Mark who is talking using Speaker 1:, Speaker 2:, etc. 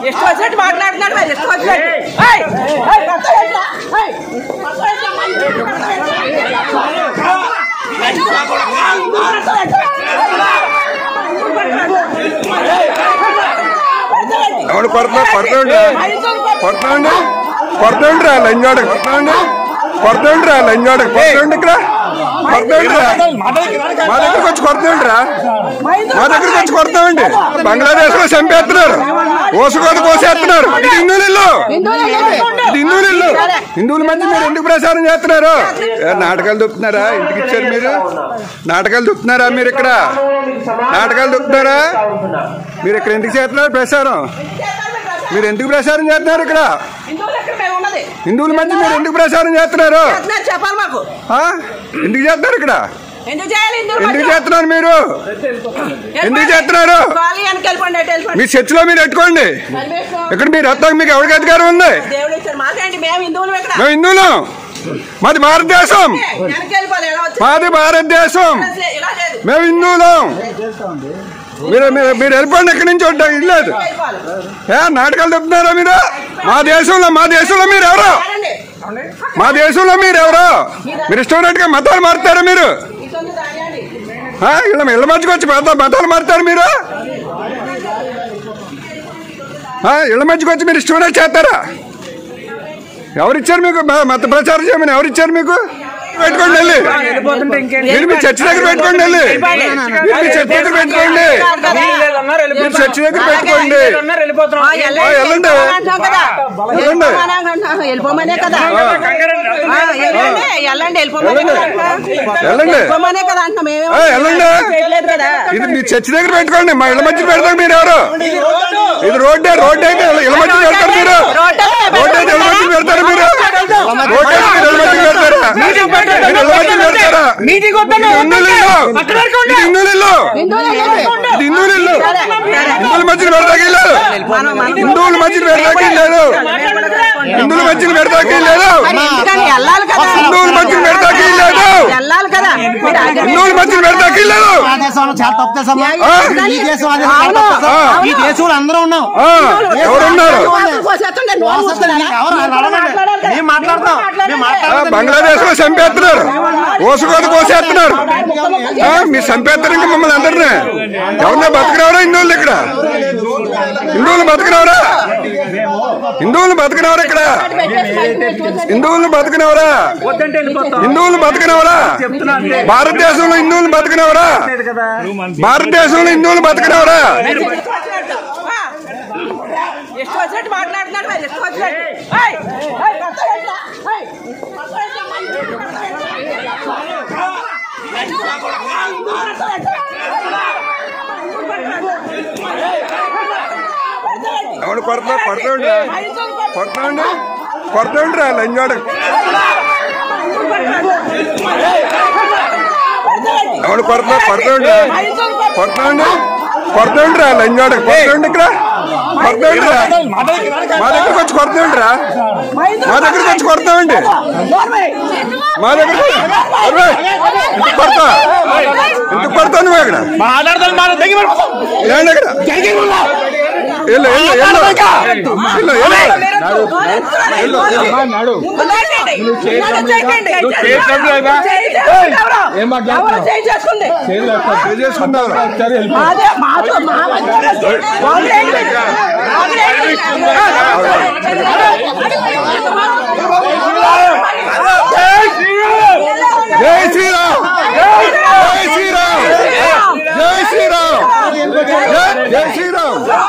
Speaker 1: ಎಷ್ಟು వచ్చినట్టు మాట్లాడుతున్నాడు మరి ಎಷ್ಟು వచ్చినట్టు
Speaker 2: అవును కొడుతుండ్రా లంజోడకు కొడుతుండ్రా లంజోడకు కొడుతుండి ఇక్కడ మా దగ్గరకు వచ్చి కొడుతుండ్రా మా దగ్గరకు వచ్చి కొడతామండి బంగ్లాదేశ్ లో చంపేస్తున్నారు ఓసుకోత కోసేస్తున్నారు ఇది హిందువుల మధ్య మీరు ఎందుకు ప్రచారం చేస్తున్నారు నాటకాలు దుప్పుతున్నారా ఇంటికి ఇచ్చారు మీరు నాటకాలు దుప్పుతున్నారా మీరు ఇక్కడ నాటకాలు దుప్పుతున్నారా మీరు ఇక్కడ ఎందుకు చేస్తున్నారు ప్రచారం మీరు ఎందుకు ప్రచారం చేస్తున్నారు ఇక్కడ హిందువుల మధ్య మీరు ఎందుకు ప్రచారం చేస్తున్నారు ఎందుకు చేస్తున్నారు ఇక్కడ ఎందుకు చేస్తున్నారు మీరు ఎందుకు చేస్తున్నారు మీ చర్చిలో మీరు పెట్టుకోండి ఇక్కడ మీరు వస్తాక మీకు ఎవరికి అధికారం ఉంది మేము హిందువులం మాది భారతదేశం మేము హిందువులం మీరు వెళ్ళిపోండి ఎక్కడి నుంచి ఇల్లేదు నాటకాలు చెప్తున్నారా మీరు మా దేశంలో మీరెవరో మీరు ఇష్టమైనట్టుగా మతాలు మారుతారా మీరు ఇళ్ళ మధ్యకి వచ్చి మతాలు మారుతారు మీరు ఇళ్ళ మధ్యకి వచ్చి మీరు ఇష్టమైనట్టు చేస్తారా ఎవరిచ్చారు మీకు మత ప్రచారం చేయమని ఎవరిచ్చారు మీకు పెట్టుకోండి వెళ్ళి మీరు మీ చర్చి దగ్గర పెట్టుకోండి వెళ్ళి మీ చర్చి దగ్గర పెట్టుకోండి మీరు చర్చి దగ్గర పెట్టుకోండి వెళ్ళండి ఇది మీ చర్చి దగ్గర పెట్టుకోండి మా ఇళ్ళ మధ్య పెడతారు మీరు ఎవరు ఇది రోడ్డు అయితే ఇళ్ళ మధ్య పెడతారు మీరు రోడ్డు అయితే ఇళ్ళ మధ్య పెడతారు మీరు రోడ్డు అయితే ఇళ్ళ మధ్య పెడతారా హిందువుల మధ్యన పెడతాకెళ్ళారు హిందువుల మధ్యన పెడతాకెళ్ళారు హిందువుల మధ్యన పెడతాకెళ్ళారు హిందువుల మధ్యన పెడతాకెళ్ళారు హిందువుల మధ్యన పెడతాకెళ్ళారు
Speaker 3: ఈ దేశంలో అందరూ ఉన్నాం
Speaker 2: ఎవరున్నారు బంగ్లాదేశ్ లో చంపేస్తున్నారు ఓసుకోత కోసేస్తున్నారు మీరు చంపేస్తారు ఇంకా మమ్మల్ని అందరినీ ఎవరన్నా బతకరావరా హిందువులు ఇక్కడ హిందువులు బతకరావరా ఇక్కడ హిందువులు బతకనవరా భారతదేశంలో హిందువులు బతకనవరా
Speaker 1: ಎಷ್ಟು వచ్చినట్టు మాట్లాడుతున్నాడు మరి ಎಷ್ಟು వచ్చినట్టు
Speaker 2: అవును కొడుతుండ్రా లంజోడకు అవును కొడుతుండ్రా లంజోడకు కొడుతుండి ఇక్కడ మా దగ్గరకు వచ్చి కొడుతుండ్రా మా దగ్గరకు వచ్చి కొడతామండి మా దగ్గర ఎందుకు కొడతావు నువ్వు ఇక్కడ ఏంటి ఇక్కడ జై శ్రీరామ్ జై శ్రీరామ్